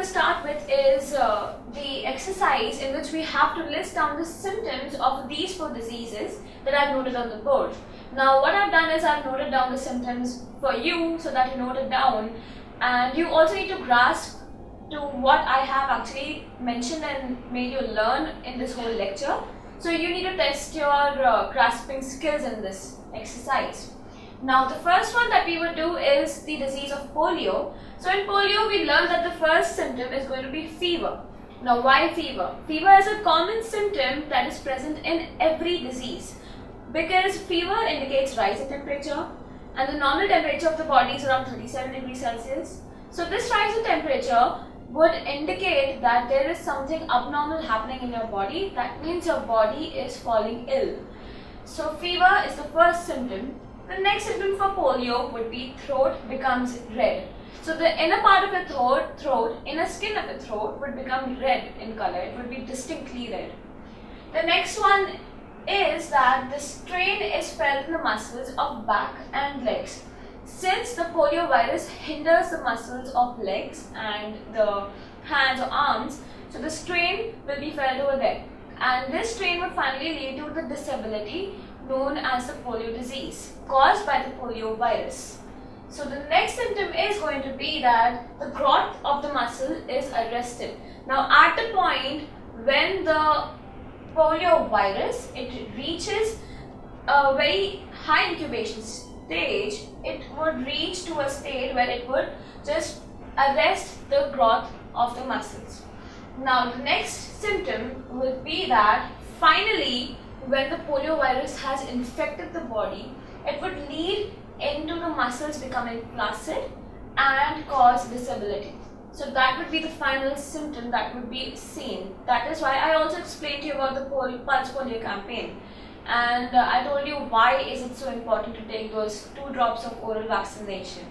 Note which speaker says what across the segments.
Speaker 1: to start with is the exercise in which we have to list down the symptoms of these 4 diseases that I've noted on the board. Now what I've done is I've noted down the symptoms for you so that you note it down, and you also need to grasp to what I have actually mentioned and made you learn in this whole lecture. So you need to test your grasping skills in this exercise. Now the first one that we will do is the disease of polio. So in polio we learned that the first symptom is going to be fever. Now why fever? Fever is a common symptom that is present in every disease, because fever indicates rise in temperature and the normal temperature of the body is around 37 degrees Celsius. So this rise in temperature would indicate that there is something abnormal happening in your body. That means your body is falling ill. So fever is the first symptom. The next symptom for polio would be throat becomes red. So the inner part of the throat, inner skin of the throat would become red in color. It would be distinctly red. The next one is that the strain is felt in the muscles of back and legs. Since the polio virus hinders the muscles of legs and the hands or arms, so the strain will be felt over there. And this strain would finally lead to the disability known as the polio disease caused by the polio virus. So the next symptom is going to be that the growth of the muscle is arrested. Now at the point when the polio virus, it reaches a very high incubation stage, it would reach to a state where it would just arrest the growth of the muscles. Now the next symptom would be that finally when the polio virus has infected the body, it would lead into the muscles becoming flaccid and cause disability. So that would be the final symptom that would be seen. That is why I also explained to you about the Pulse Polio campaign. And I told you why is it so important to take those 2 drops of oral vaccination.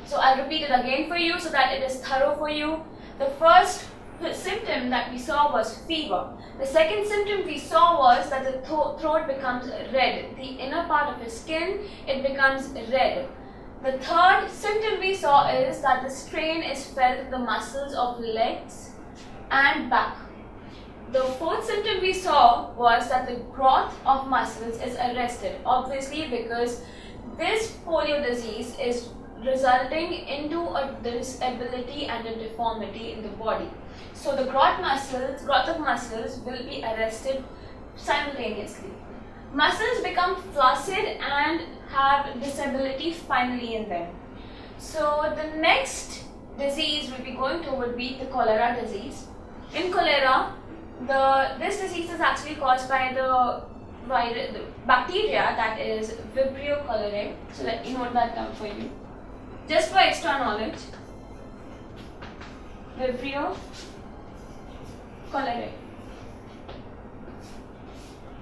Speaker 1: So I'll repeat it again for you so that it is thorough for you. The first symptom that we saw was fever. The second symptom we saw was that the throat becomes red. The inner part of the skin, it becomes red. The third symptom we saw is that the strain is felt in the muscles of legs and back. The fourth symptom we saw was that the growth of muscles is arrested, obviously because this polio disease is resulting into a disability and a deformity in the body. So the growth of muscles will be arrested simultaneously. Muscles become flaccid and have disability finally in them. So the next disease we'll be going to would be the cholera disease. In cholera, this disease is actually caused by the bacteria that is Vibrio Cholerae. So let me note that down for you. Just for extra knowledge, Vibrio Cholerae.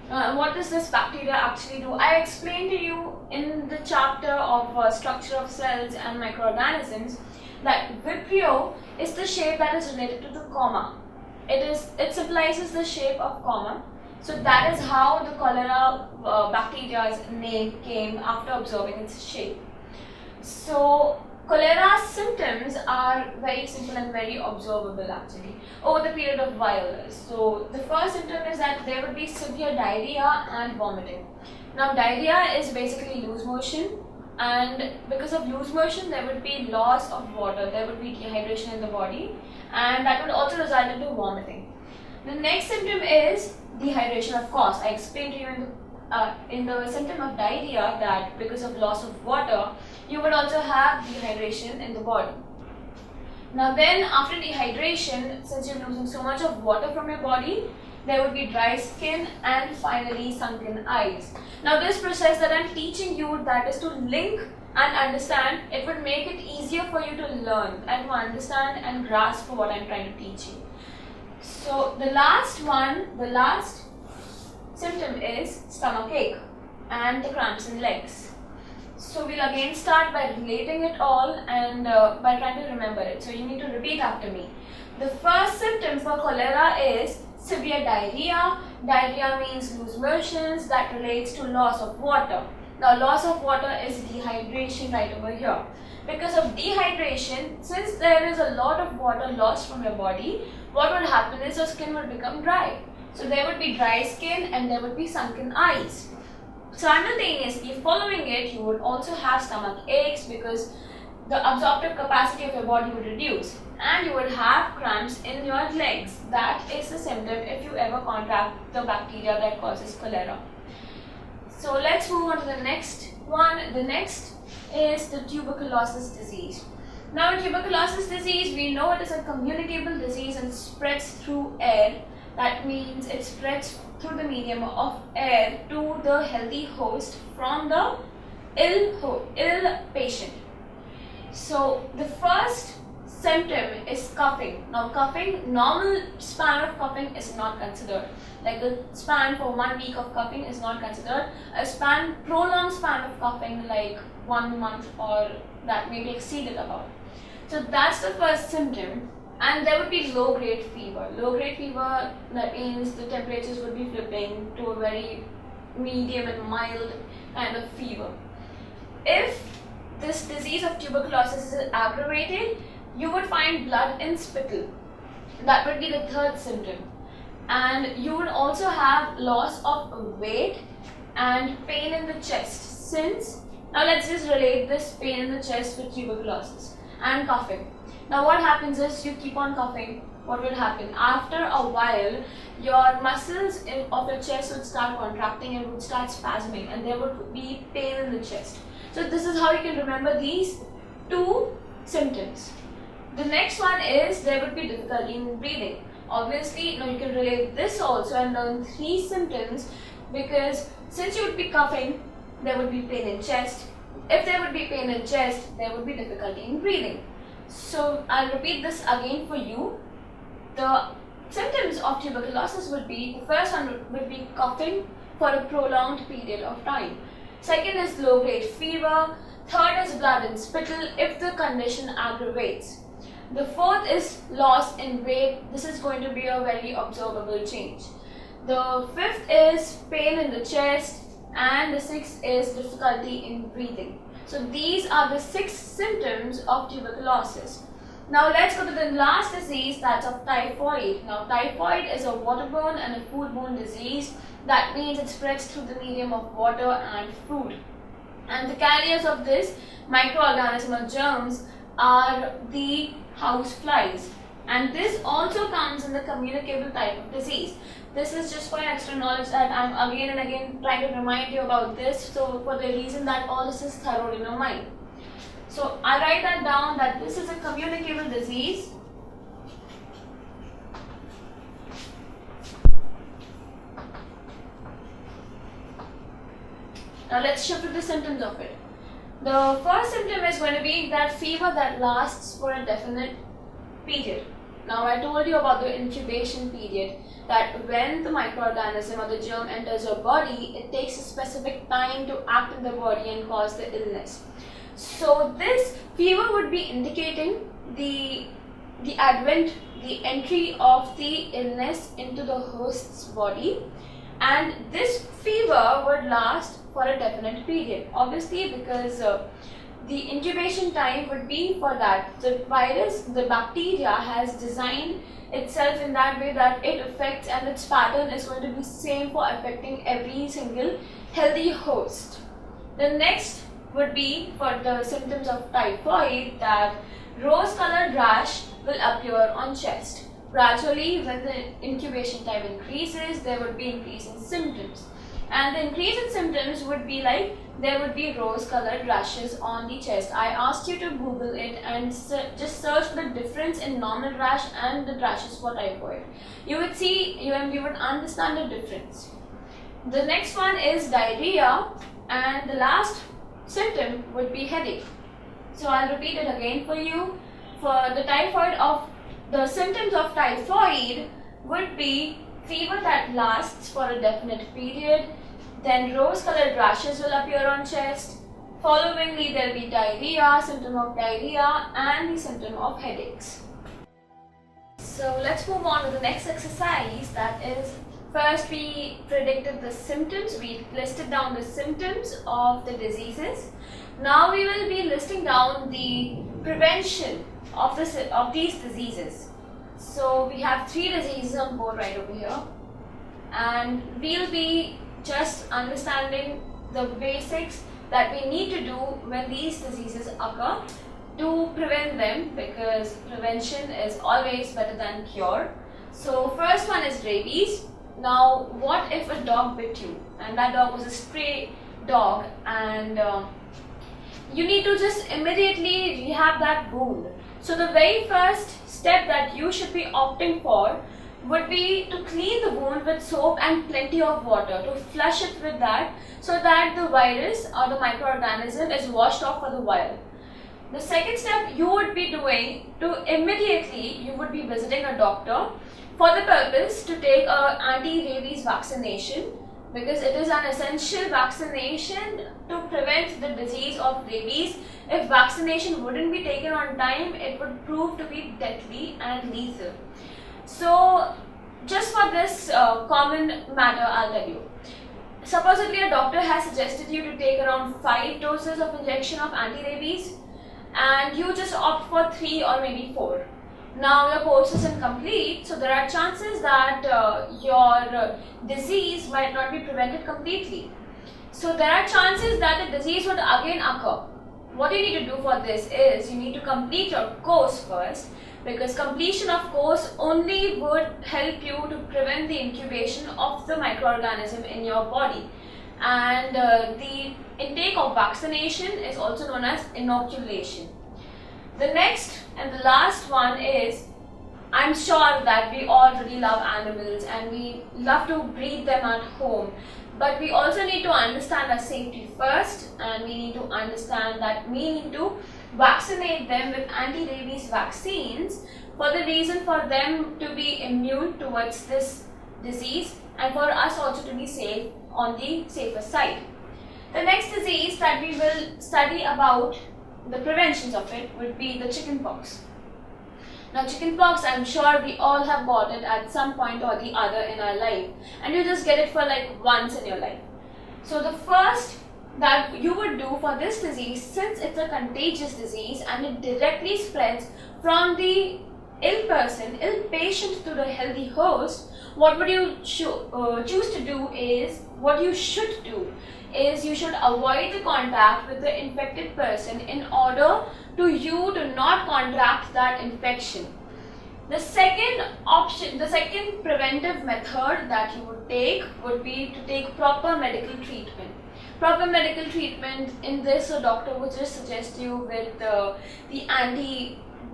Speaker 1: What does this bacteria actually do? I explained to you in the chapter of structure of cells and microorganisms that Vibrio is the shape that is related to the comma. It symbolizes the shape of comma. So that is how the cholera bacteria's name came after observing its shape. So cholera symptoms are very simple and very observable actually over the period of virus. So the first symptom is that there would be severe diarrhea and vomiting. Now diarrhea is basically loose motion, and because of loose motion there would be loss of water, there would be dehydration in the body, and that would also result into vomiting. The next symptom is dehydration, of course. I explained to you in the symptom of diarrhea that because of loss of water, you would also have dehydration in the body. Now then after dehydration, since you're losing so much of water from your body, there would be dry skin and finally sunken eyes. Now this process that I'm teaching you, that is to link and understand, it would make it easier for you to learn and to understand and grasp what I'm trying to teach you. So the last symptom is stomach ache and the cramps in legs. So we'll again start by relating it all and by trying to remember it. So you need to repeat after me. The first symptom for cholera is severe diarrhea. Diarrhea means loose motions that relates to loss of water. Now loss of water is dehydration right over here. Because of dehydration, since there is a lot of water lost from your body, what would happen is your skin would become dry. So there would be dry skin and there would be sunken eyes. Simultaneously following it, you would also have stomach aches because the absorptive capacity of your body would reduce, and you would have cramps in your legs. That is the symptom if you ever contract the bacteria that causes cholera. So let's move on to the next one. The next is the tuberculosis disease. Now, in tuberculosis disease, we know it is a communicable disease and spreads through air. That means it spreads through the medium of air to the healthy host from the ill patient. So the first symptom is coughing. Now coughing, normal span of coughing is not considered. Like the span for 1 week of coughing is not considered. A prolonged span of coughing like 1 month or that may be exceeded about. So that's the first symptom. And there would be low-grade fever. Low-grade fever, that means the temperatures would be flipping to a very medium and mild kind of fever. If this disease of tuberculosis is aggravated, you would find blood in spittle. That would be the third symptom. And you would also have loss of weight and pain in the chest. Now let's just relate this pain in the chest with tuberculosis and coughing. Now what happens is you keep on coughing. What will happen? After a while, your muscles of your chest would start contracting and would start spasming, and there would be pain in the chest. So this is how you can remember these two symptoms. The next one is there would be difficulty in breathing. Obviously, now you can relate this also and learn 3 symptoms, because since you would be coughing, there would be pain in chest. If there would be pain in chest, there would be difficulty in breathing. So I'll repeat this again for you. The symptoms of tuberculosis would be, the first one would be coughing for a prolonged period of time. Second is low-grade fever. Third is blood in spittle if the condition aggravates. The fourth is loss in weight. This is going to be a very observable change. The fifth is pain in the chest, and the sixth is difficulty in breathing. So these are the 6 symptoms of tuberculosis. Now let's go to the last disease, that's of typhoid. Now typhoid is a waterborne and a foodborne disease. That means it spreads through the medium of water and food. And the carriers of this microorganism or germs are the house flies. And this also comes in the communicable type of disease. This is just for extra knowledge that I'm again and again trying to remind you about this, so for the reason that all this is thorough in your mind. So I write that down that this is a communicable disease. Now let's shift to the symptoms of it. The first symptom is going to be that fever that lasts for a definite period. Now I told you about the incubation period, that when the microorganism or the germ enters your body, it takes a specific time to act in the body and cause the illness. So this fever would be indicating the entry of the illness into the host's body, and this fever would last for a definite period. Obviously, because the incubation time would be for that. The virus, the bacteria has designed itself in that way that it affects, and its pattern is going to be same for affecting every single healthy host. The next would be for the symptoms of typhoid, that rose-colored rash will appear on chest. Gradually, when the incubation time increases, there would be increase in symptoms. And the increase in symptoms would be like there would be rose-colored rashes on the chest. I asked you to Google it and just search for the difference in normal rash and the rashes for typhoid. You would see, you would understand the difference. The next one is diarrhea, and the last symptom would be headache. So I'll repeat it again for you. For the symptoms of typhoid would be fever that lasts for a definite period, then rose-colored rashes will appear on chest, followingly there will be diarrhea, symptom of diarrhea, and the symptom of headaches. So let's move on to the next exercise, that is First, we predicted the symptoms, we listed down the symptoms of the diseases. Now we will be listing down the prevention of these diseases. So we have 3 diseases on board right over here, and we'll be just understanding the basics that we need to do when these diseases occur to prevent them, because prevention is always better than cure. So first one is rabies. Now, what if a dog bit you and that dog was a stray dog, and you need to just immediately rehab that wound. So the very first step that you should be opting for would be to clean the wound with soap and plenty of water, to flush it with that, so that the virus or the microorganism is washed off for the while. The second step you would be doing to immediately, you would be visiting a doctor for the purpose to take a anti-rabies vaccination, because it is an essential vaccination to prevent the disease of rabies. If vaccination wouldn't be taken on time, it would prove to be deadly and lethal. So just for this common matter, I'll tell you. Supposedly a doctor has suggested you to take around 5 doses of injection of anti-rabies, and you just opt for 3 or maybe 4. Now your course is incomplete, so there are chances that your disease might not be prevented completely. So there are chances that the disease would again occur. What you need to do for this is you need to complete your course first, because completion of course only would help you to prevent the incubation of the microorganism in your body. And the intake of vaccination is also known as inoculation. The next and the last one is, I'm sure that we all really love animals and we love to breed them at home, but we also need to understand our safety first, and we need to understand that we need to vaccinate them with anti-rabies vaccines for the reason for them to be immune towards this disease and for us also to be safe on the safer side. The next disease that we will study about the preventions of it would be the chickenpox. Now chickenpox, I'm sure we all have got it at some point or the other in our life, and you just get it for like once in your life. So the first that you would do for this disease, since it's a contagious disease and it directly spreads from the ill patient to the healthy host, what would you choose to do is, what you should do is you should avoid the contact with the infected person in order to you to not contract that infection. The second option, the second preventive method that you would take would be to take proper medical treatment. Proper medical treatment in this, a doctor would just suggest you with the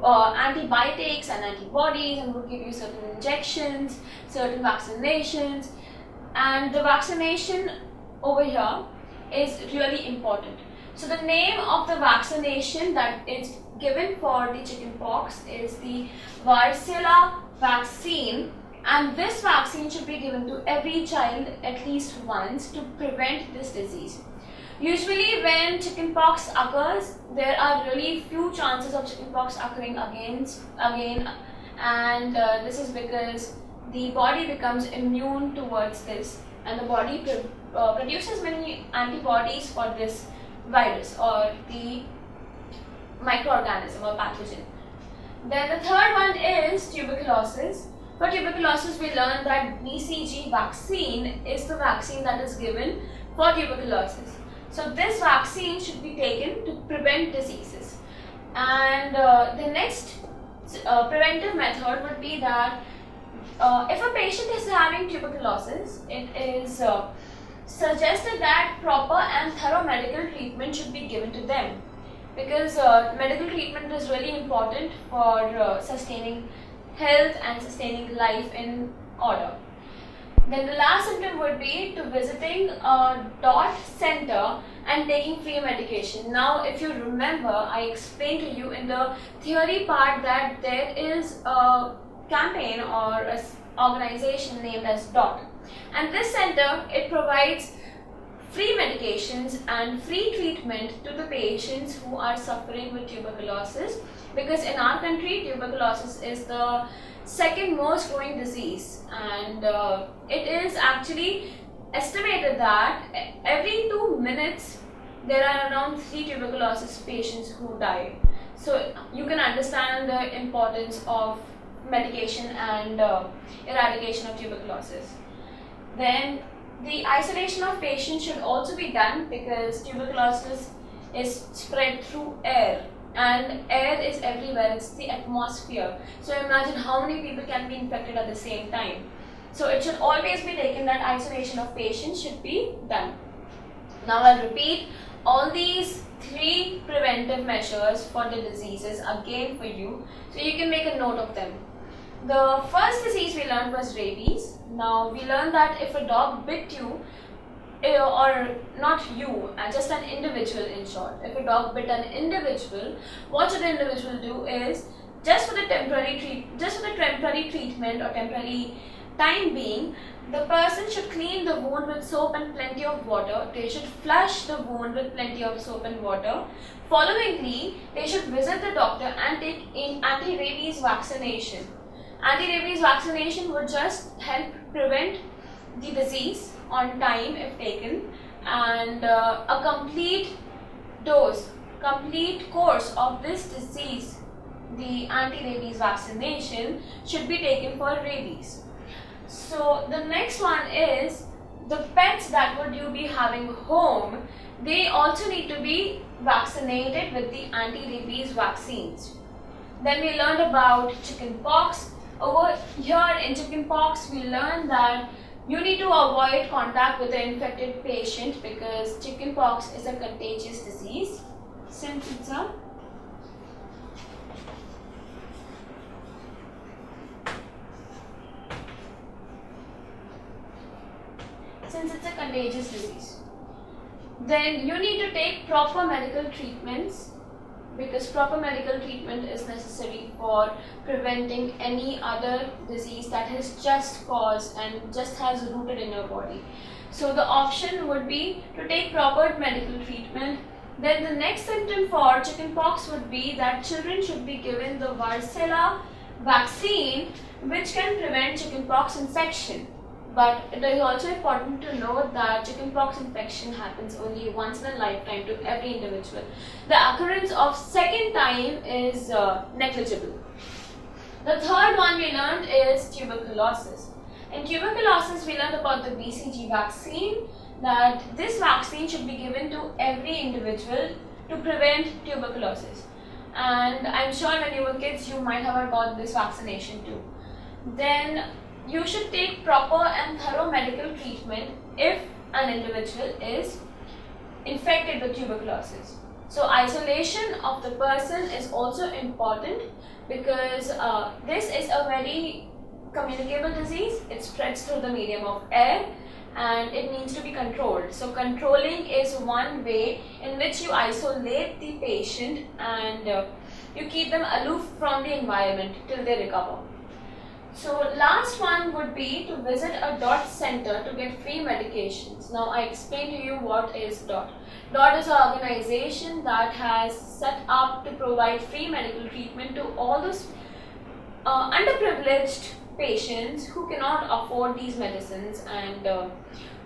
Speaker 1: antibiotics and antibodies, and would give you certain injections, certain vaccinations, and the vaccination over here is really important. So the name of the vaccination that is given for the chickenpox is the varicella vaccine, and this vaccine should be given to every child at least once to prevent this disease. Usually when chickenpox occurs, there are really few chances of chickenpox occurring again, and this is because the body becomes immune towards this, and the body produces many antibodies for this virus or the microorganism or pathogen. Then the third one is tuberculosis. For tuberculosis, we learned that BCG vaccine is the vaccine that is given for tuberculosis. So this vaccine should be taken to prevent diseases. And the next preventive method would be that if a patient is having tuberculosis, it is suggested that proper and thorough medical treatment should be given to them, because medical treatment is really important for sustaining health and sustaining life in order. Then the last symptom would be to visiting a DOT center and taking free medication. Now if you remember, I explained to you in the theory part that there is a campaign or an organization named as DOT, and this center, it provides free medications and free treatment to the patients who are suffering with tuberculosis, because in our country tuberculosis is the second most growing disease, and it is actually estimated that every 2 minutes there are around 3 tuberculosis patients who die. So you can understand the importance of medication and eradication of tuberculosis. Then the isolation of patients should also be done, because tuberculosis is spread through air, and air is everywhere, it's the atmosphere. So imagine how many people can be infected at the same time. So it should always be taken that isolation of patients should be done. Now I'll repeat all these 3 preventive measures for the diseases again for you, so you can make a note of them. The first disease we learned was rabies. Now we learned that if a dog bit you, or not you, just an individual in short, if a dog bit an individual, what should the individual do is, just for the temporary treatment or temporary time being, the person should clean the wound with soap and plenty of water. They should flush the wound with plenty of soap and water. Followingly, they should visit the doctor and take an anti-rabies vaccination. Anti-rabies vaccination would just help prevent the disease on time if taken, and a complete course of this disease, the anti-rabies vaccination, should be taken for rabies. So the next one is the pets that would you be having home, they also need to be vaccinated with the anti-rabies vaccines. Then we learned about chickenpox. Over here in chickenpox, we learned that you need to avoid contact with the infected patient, because chickenpox is a contagious disease. Since it's a contagious disease. Then you need to take proper medical treatments, because proper medical treatment is necessary for preventing any other disease that has just caused and just has rooted in your body. So the option would be to take proper medical treatment. Then the next symptom for chickenpox would be that children should be given the varicella vaccine, which can prevent chickenpox infection. But it is also important to note that chickenpox infection happens only once in a lifetime to every individual. The occurrence of second time is negligible. The third one we learned is tuberculosis. In tuberculosis, we learned about the BCG vaccine, that this vaccine should be given to every individual to prevent tuberculosis. And I'm sure when you were kids, you might have got this vaccination too. Then you should take proper and thorough medical treatment if an individual is infected with tuberculosis. So isolation of the person is also important, because this is a very communicable disease. It spreads through the medium of air and it needs to be controlled. So controlling is one way in which you isolate the patient and you keep them aloof from the environment till they recover. So last one would be to visit a DOT center to get free medications. Now I explain to you what is DOT. DOT is an organization that has set up to provide free medical treatment to all those underprivileged patients who cannot afford these medicines and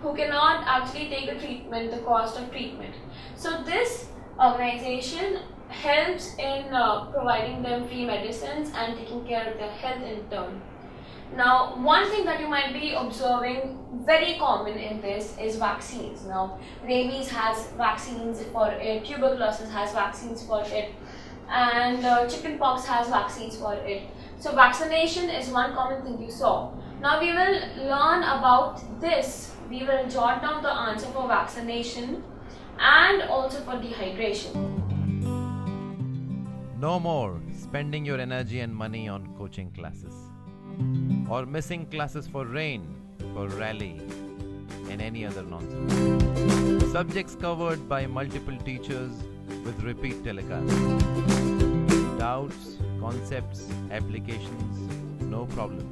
Speaker 1: who cannot actually take the treatment, the cost of treatment. So this organization helps in providing them free medicines and taking care of their health in turn. Now, one thing that you might be observing very common in this is vaccines. Now, rabies has vaccines for it, tuberculosis has vaccines for it, and chickenpox has vaccines for it. So, vaccination is one common thing you saw. Now, we will learn about this. We will jot down the answer for vaccination and also for dehydration.
Speaker 2: No more spending your energy and money on coaching classes, or missing classes for rain, for rally, and any other nonsense. Subjects covered by multiple teachers with repeat telecasts. Doubts, concepts, applications, no problem.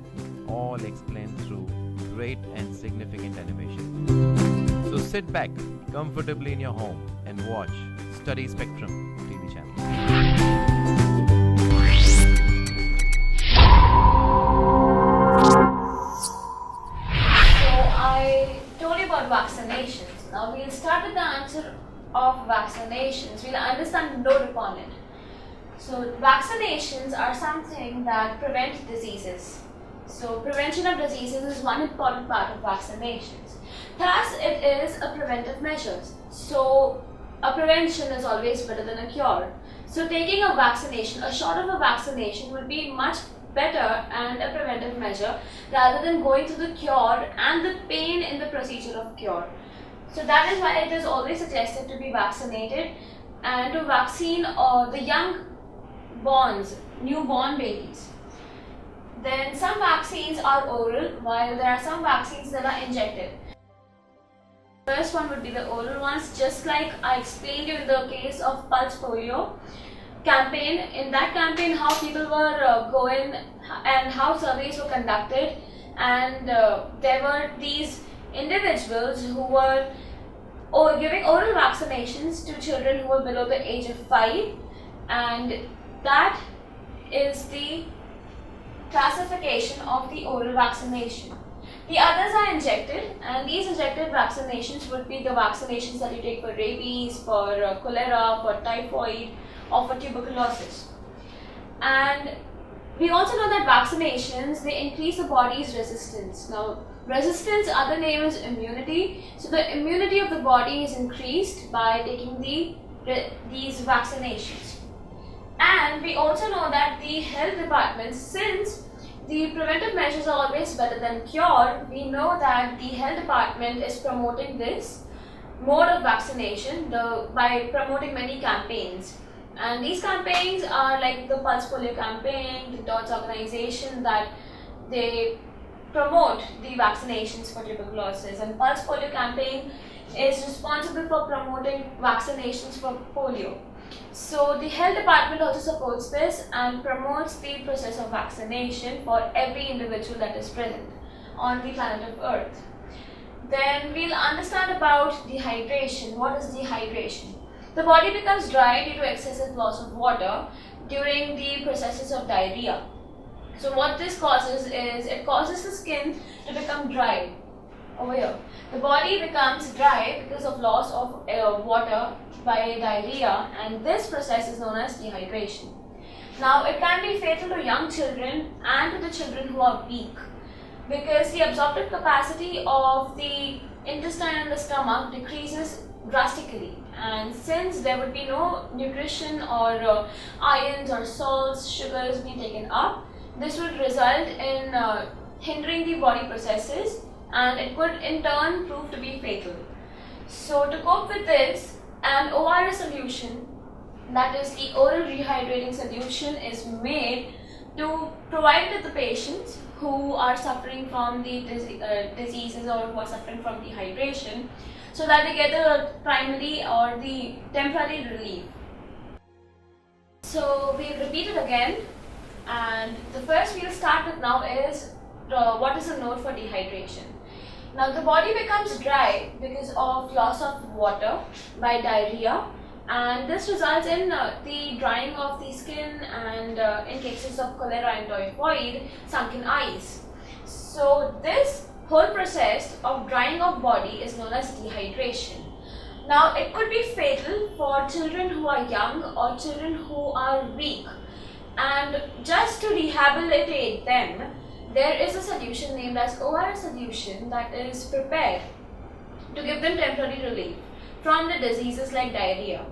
Speaker 2: All explained through great and significant animation. So sit back comfortably in your home and watch Study Spectrum TV channel.
Speaker 1: vaccinations, we'll understand the note upon it. So vaccinations are something that prevent diseases. So prevention of diseases is one important part of vaccinations. Thus, it is a preventive measure. So a prevention is always better than a cure. So taking a vaccination, a shot of a vaccination would be much better and a preventive measure rather than going through the cure and the pain in the procedure of cure. So that is why it is always suggested to be vaccinated and to vaccine the young newborn babies. Then some vaccines are oral, while there are some vaccines that are injected. First one would be the oral ones, just like I explained you in the case of Pulse Polio campaign. In that campaign, how people were going and how surveys were conducted, and there were these individuals who were giving oral vaccinations to children who were below the age of 5, and that is the classification of the oral vaccination. The others are injected, and these injected vaccinations would be the vaccinations that you take for rabies, for cholera, for typhoid, or for tuberculosis. And we also know that vaccinations, they increase the body's resistance. Now, resistance, other name is immunity. So the immunity of the body is increased by taking these vaccinations. And we also know that the health department, since the preventive measures are always better than cure, we know that the health department is promoting this mode of vaccination by promoting many campaigns. And these campaigns are like the Pulse Polio campaign, the DOTS organization, that they promote the vaccinations for tuberculosis. And Pulse Polio campaign is responsible for promoting vaccinations for polio. So the health department also supports this and promotes the process of vaccination for every individual that is present on the planet of Earth. Then we'll understand about dehydration. What is dehydration? The body becomes dry due to excessive loss of water during the processes of diarrhea. So what this causes is, it causes the skin to become dry. Over here, the body becomes dry because of loss of water by diarrhea, and this process is known as dehydration. Now, it can be fatal to young children and to the children who are weak, because the absorptive capacity of the intestine and the stomach decreases drastically, and since there would be no nutrition or ions or salts, sugars being taken up, this would result in hindering the body processes, and it could in turn prove to be fatal. So to cope with this, an ORS solution, that is the oral rehydrating solution, is made to provide to the patients who are suffering from the diseases or who are suffering from dehydration, so that they get the primary or the temporary relief. So we'll repeat it again, and the first we'll start with now is what is the note for dehydration. Now, the body becomes dry because of loss of water by diarrhea, and this results in the drying of the skin and in cases of cholera and typhoid, sunken eyes. So this whole process of drying of body is known as dehydration. Now, it could be fatal for children who are young or children who are weak, and just to rehabilitate them, there is a solution named as ORS solution that is prepared to give them temporary relief from the diseases like diarrhea.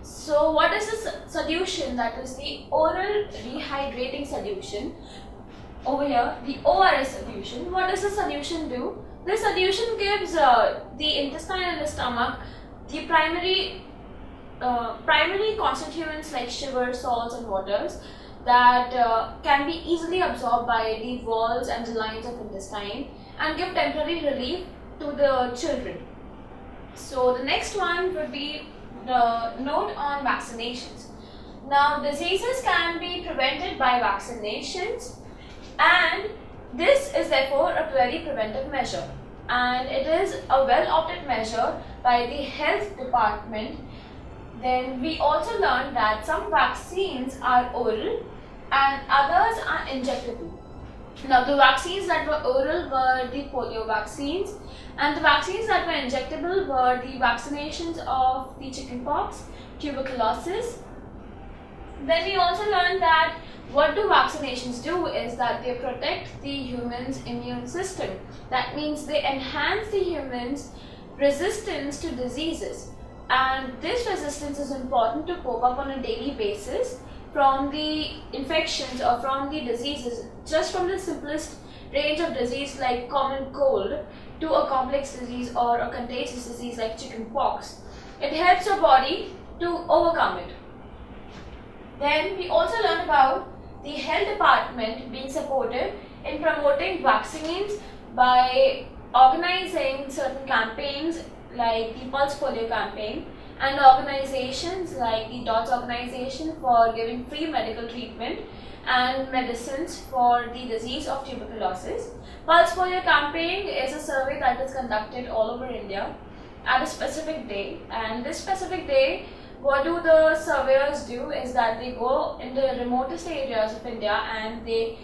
Speaker 1: So what is this solution? That is the oral rehydrating solution. Over here, the ORS solution. What does the solution do? This solution gives the intestine and the stomach the primary constituents like sugar, salts and waters that can be easily absorbed by the walls and the lines of intestine and give temporary relief to the children. So the next one would be the note on vaccinations. Now, diseases can be prevented by vaccinations, and this is therefore a very preventive measure, and it is a well opted measure by the health department. Then we also learned that some vaccines are oral and others are injectable. Now, the vaccines that were oral were the polio vaccines, and the vaccines that were injectable were the vaccinations of the chickenpox, tuberculosis. Then we also learned that what do vaccinations do is that they protect the human's immune system. That means they enhance the human's resistance to diseases. And this resistance is important to cope up on a daily basis from the infections or from the diseases, just from the simplest range of disease like common cold to a complex disease or a contagious disease like chickenpox. It helps your body to overcome it. Then we also learned about the health department being supported in promoting vaccines by organizing certain campaigns like the Pulse Polio campaign, and organizations like the DOTS organization for giving free medical treatment and medicines for the disease of tuberculosis. Pulse Polio campaign is a survey that is conducted all over India at a specific day, and this specific day, what do the surveyors do is that they go in the remotest areas of India and they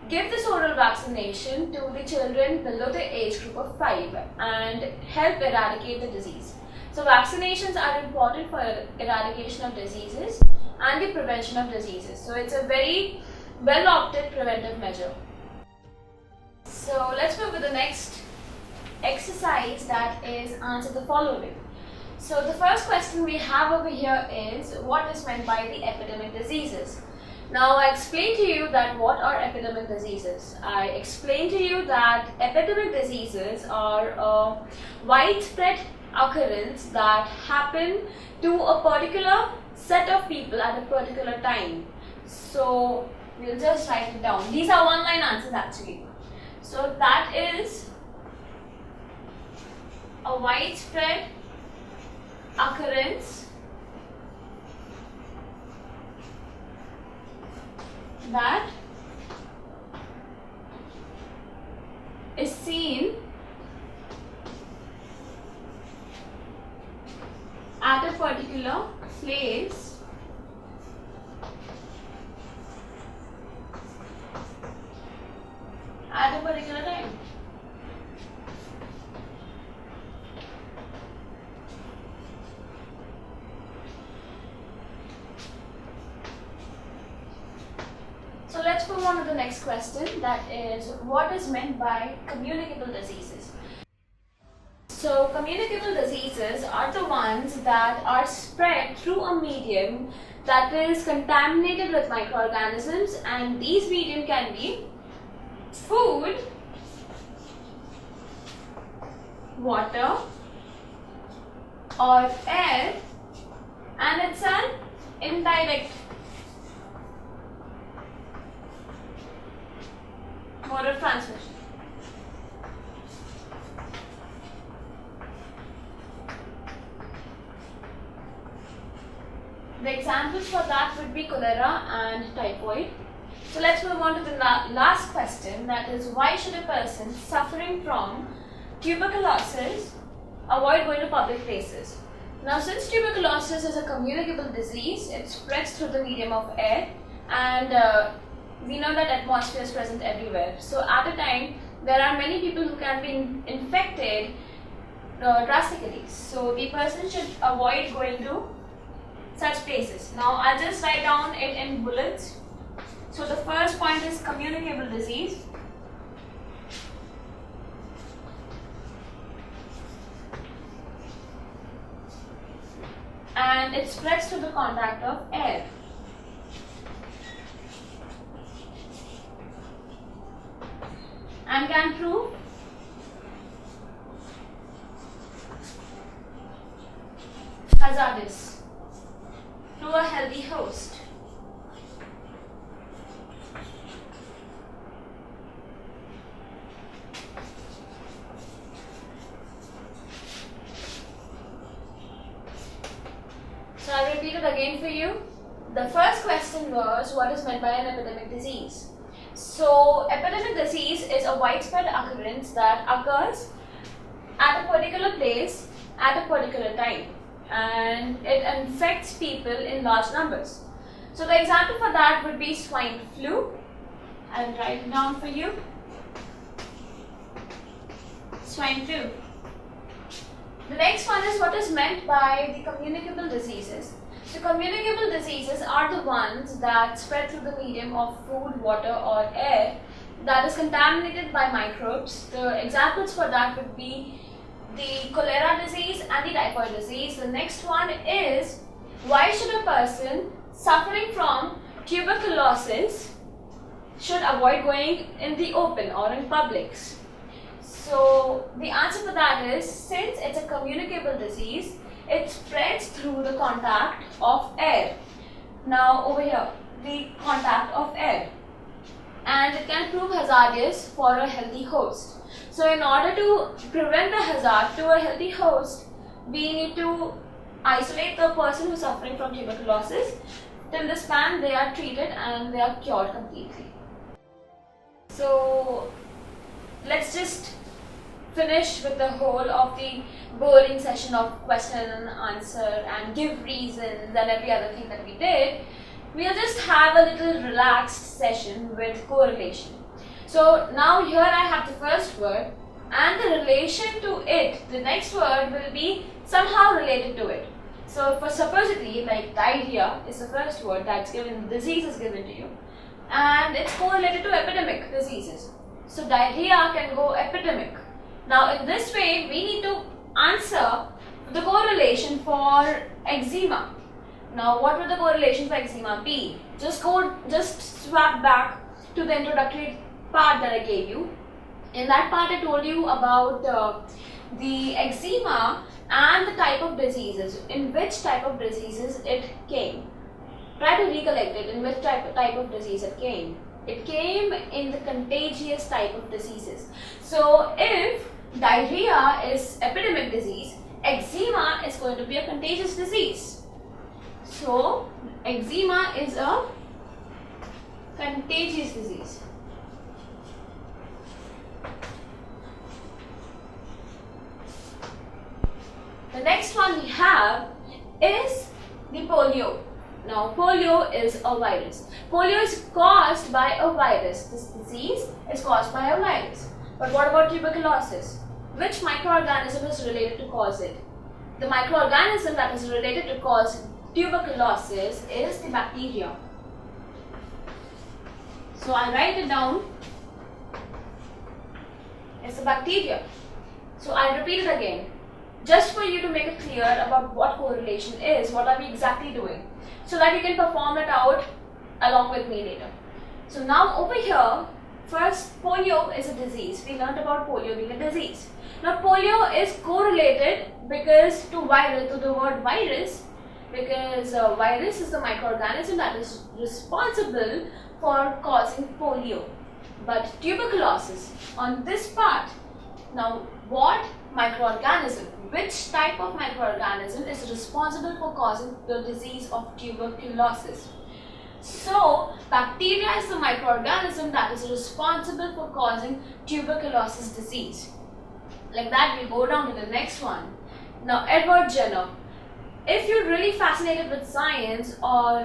Speaker 1: give this oral vaccination to the children below the age group of 5 and help eradicate the disease. So vaccinations are important for eradication of diseases and the prevention of diseases. So it's a very well opted preventive measure. So let's move to the next exercise, that is answer the following. So the first question we have over here is, what is meant by the epidemic diseases? Now I explained to you that what are epidemic diseases. I explained to you that epidemic diseases are a widespread occurrence that happen to a particular set of people at a particular time. So we'll just write it down. These are one-line answers actually. So that is a widespread occurrence that is seen at a particular place at a particular time. So let's move on to the next question, that is, what is meant by communicable diseases? So communicable diseases are the ones that are spread through a medium that is contaminated with microorganisms, and these medium can be food, water, or air, and it's an indirect mode of transmission. The examples for that would be cholera and typhoid. So let's move on to the last question, that is, why should a person suffering from tuberculosis avoid going to public places? Now, since tuberculosis is a communicable disease, it spreads through the medium of air, and we know that atmosphere is present everywhere. So at a time, there are many people who can be infected drastically. So the person should avoid going to such places. Now I'll just write down it in bullets. So the first point is communicable disease. And it spreads through the contact of air. And can prove hazardous to a healthy host. So I'll repeat it again for you. The first question was, what is meant by an epidemic disease? So epidemic disease is a widespread occurrence that occurs at a particular place at a particular time, and it infects people in large numbers. So the example for that would be swine flu, I'll write it down for you. Swine flu. The next one is what is meant by the communicable diseases. So communicable diseases are the ones that spread through the medium of food, water or air that is contaminated by microbes. The examples for that would be the cholera disease and the typhoid disease. The next one is, why should a person suffering from tuberculosis should avoid going in the open or in publics? So the answer for that is, since it's a communicable disease, it spreads through the contact of air. Now over here, the contact of air, and it can prove hazardous for a healthy host. So in order to prevent the hazard to a healthy host, we need to isolate the person who is suffering from tuberculosis. Till the span they are treated and they are cured completely. So let's just finish with the whole of the boring session of question and answer and give reasons and every other thing that we did. We'll just have a little relaxed session with correlation. So now here I have the first word and the relation to it. The next word will be somehow related to it. So for supposedly, like diarrhea is the first word that's given, disease is given to you, and it's correlated to epidemic diseases. So diarrhea can go epidemic. Now in this way, we need to answer the correlation for eczema. Now what would the correlation for eczema be? Just swap back to the introductory part that I gave you. In that part I told you about the eczema and the type of diseases, in which type of diseases it came. Try to recollect it, in which type of disease it came. It came in the contagious type of diseases. So if diarrhea is epidemic disease, eczema is going to be a contagious disease. So eczema is a contagious disease. The next one we have is the polio. Now polio is a virus. Polio is caused by a virus. This disease is caused by a virus. But what about tuberculosis? Which microorganism is related to cause it? The microorganism that is related to cause tuberculosis is the bacteria. So I'll write it down. It's a bacteria. So I'll repeat it again, just for you to make it clear about what correlation is, what are we exactly doing, so that you can perform it out along with me later. So now over here, first, polio is a disease. We learned about polio being a disease. Now polio is correlated because to the word virus, because virus is the microorganism that is responsible for causing polio. But tuberculosis on this part. Now what microorganism, which type of microorganism is responsible for causing the disease of tuberculosis? So bacteria is the microorganism that is responsible for causing tuberculosis disease. Like that, we go down to the next one. Now Edward Jenner. If you're really fascinated with science or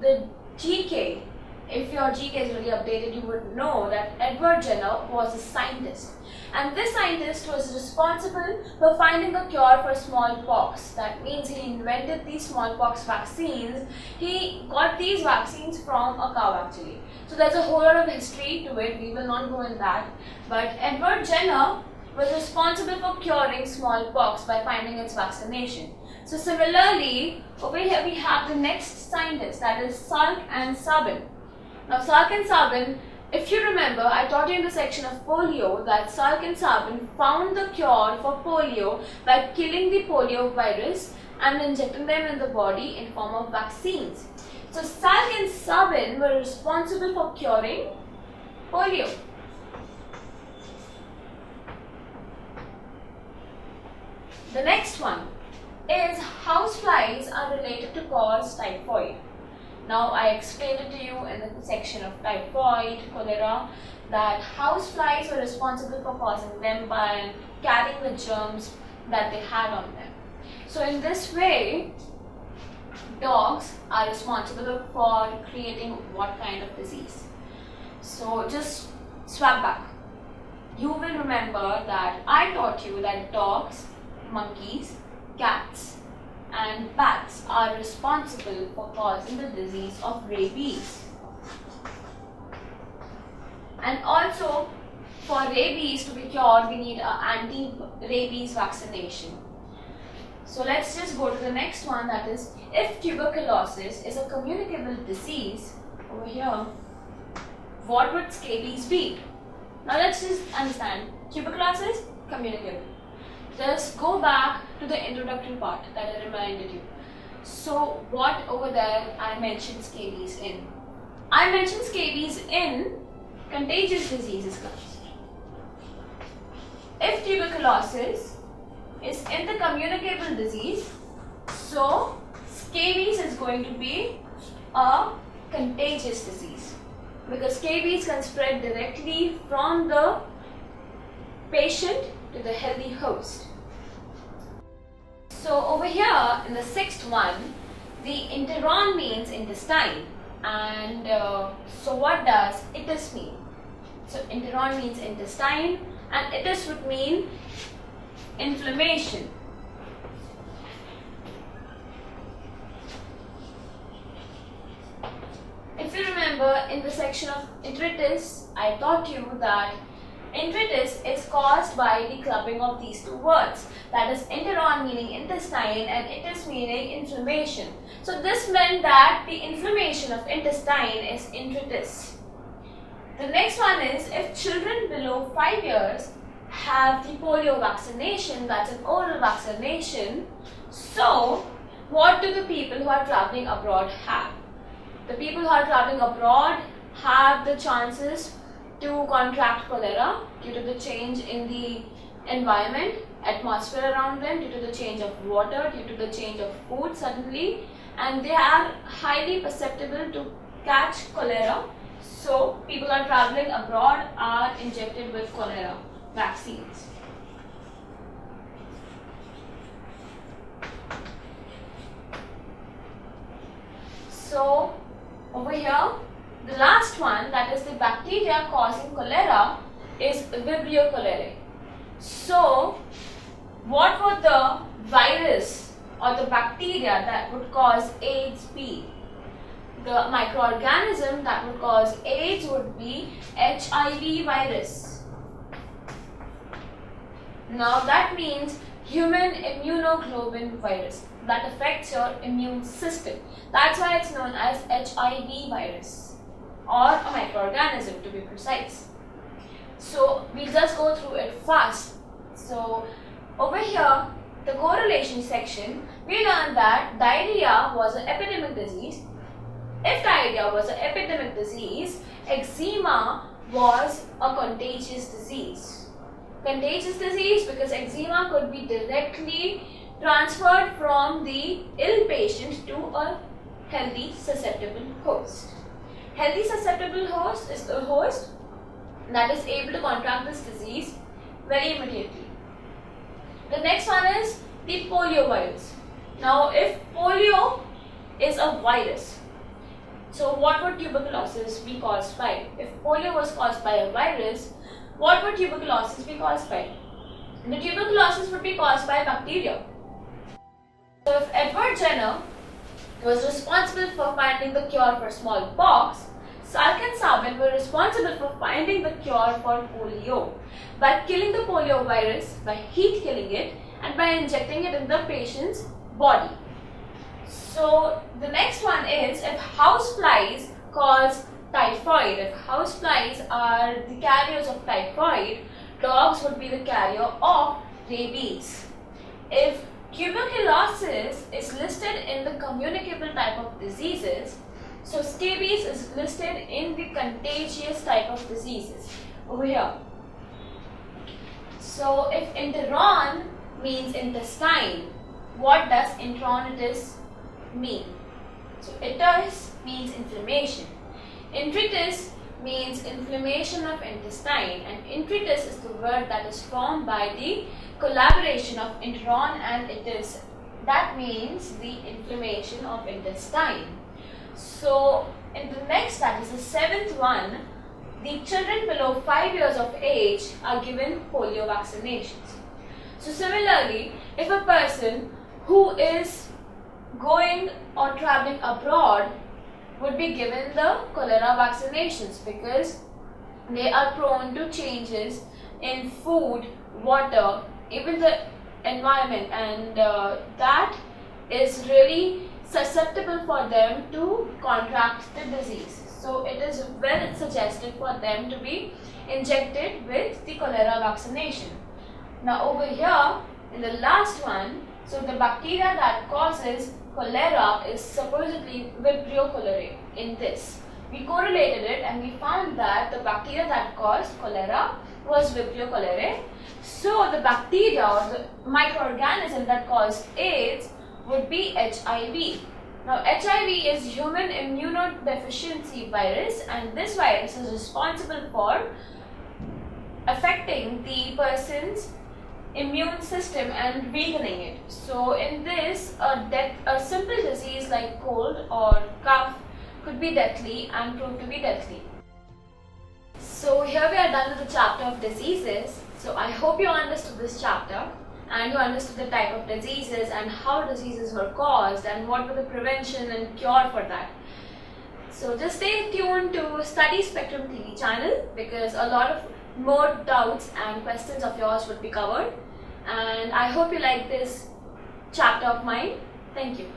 Speaker 1: the GK, if your GK is really updated, you would know that Edward Jenner was a scientist. And this scientist was responsible for finding a cure for smallpox. That means he invented these smallpox vaccines. He got these vaccines from a cow actually. So there's a whole lot of history to it. We will not go in that. But Edward Jenner was responsible for curing smallpox by finding its vaccination. So similarly, over here we have the next scientist, that is Salk and Sabin. Now Salk and Sabin, if you remember, I taught you in the section of polio that Salk and Sabin found the cure for polio by killing the polio virus and injecting them in the body in form of vaccines. So Salk and Sabin were responsible for curing polio. The next one is houseflies are related to cause typhoid. Now I explained it to you in the section of typhoid, cholera, that houseflies were responsible for causing them by carrying the germs that they had on them. So in this way, dogs are responsible for creating what kind of disease? So just swap back. You will remember that I taught you that dogs, monkeys, cats and bats are responsible for causing the disease of rabies. And also, for rabies to be cured, we need an anti-rabies vaccination. So let's just go to the next one, that is, if tuberculosis is a communicable disease, over here, what would scabies be? Now let's just understand, tuberculosis, communicable. Just go back to the introductory part that I reminded you. So what over there I mentioned scabies in? I mentioned scabies in contagious diseases class. If tuberculosis is in the communicable disease, so scabies is going to be a contagious disease, because scabies can spread directly from the patient to the healthy host. So over here in the sixth one, the interon means intestine, and so what does itis mean? So interon means intestine and itis would mean inflammation. If you remember in the section of enteritis, I taught you that enteritis is caused by the clubbing of these two words, that is interon meaning intestine and itis meaning inflammation. So this meant that the inflammation of intestine is enteritis. The next one is if children below 5 years have the polio vaccination, that's an oral vaccination, so what do the people who are traveling abroad have? The people who are traveling abroad have the chances to contract cholera due to the change in the environment, atmosphere around them, due to the change of water, due to the change of food suddenly, and they are highly susceptible to catch cholera. So people who are traveling abroad are injected with cholera vaccines. So over here, the last one, that is the bacteria causing cholera, is Vibrio Cholerae. So what would the virus or the bacteria that would cause AIDS be? The microorganism that would cause AIDS would be HIV virus. Now that means human immunoglobulin virus that affects your immune system. That's why it's known as HIV virus, or a microorganism to be precise. So we'll just go through it fast. So over here, the correlation section, we learned that diarrhea was an epidemic disease. If diarrhea was an epidemic disease, eczema was a contagious disease. Contagious disease because eczema could be directly transferred from the ill patient to a healthy susceptible host. Healthy susceptible host is the host that is able to contract this disease very immediately. The next one is the polio virus. Now if polio is a virus, so what would tuberculosis be caused by? If polio was caused by a virus, what would tuberculosis be caused by? The tuberculosis would be caused by bacteria. So if Edward Jenner was responsible for finding the cure for smallpox, Salk and Sabin were responsible for finding the cure for polio by killing the polio virus, by heat killing it, and by injecting it in the patient's body. So the next one is if houseflies cause typhoid. If houseflies are the carriers of typhoid, dogs would be the carrier of rabies. If tuberculosis is listed in the communicable type of diseases, so scabies is listed in the contagious type of diseases over here. So if interon means intestine, what does enteronitis mean? So itis means inflammation. Enteritis means inflammation of intestine, and enteritis is the word that is formed by the collaboration of interon and itis. That means the inflammation of intestine. So in the next, that is the seventh one, the children below 5 years of age are given polio vaccinations. So similarly, if a person who is going or traveling abroad would be given the cholera vaccinations because they are prone to changes in food, water, even the environment, and that is really susceptible for them to contract the disease. So it is well suggested for them to be injected with the cholera vaccination. Now over here in the last one, so the bacteria that causes cholera is supposedly Vibrio Cholerae. In this, we correlated it and we found that the bacteria that caused cholera was Vibrio Cholerae. So the bacteria or the microorganism that caused AIDS would be HIV. Now HIV is human immunodeficiency virus, and this virus is responsible for affecting the person's immune system and weakening it. So in this, a simple disease like cold or cough could be deadly and prove to be deadly. So here we are done with the chapter of diseases. So I hope you understood this chapter and you understood the type of diseases and how diseases were caused and what were the prevention and cure for that. So just stay tuned to Study Spectrum TV channel because a lot of more doubts and questions of yours would be covered. And I hope you like this chapter of mine. Thank you.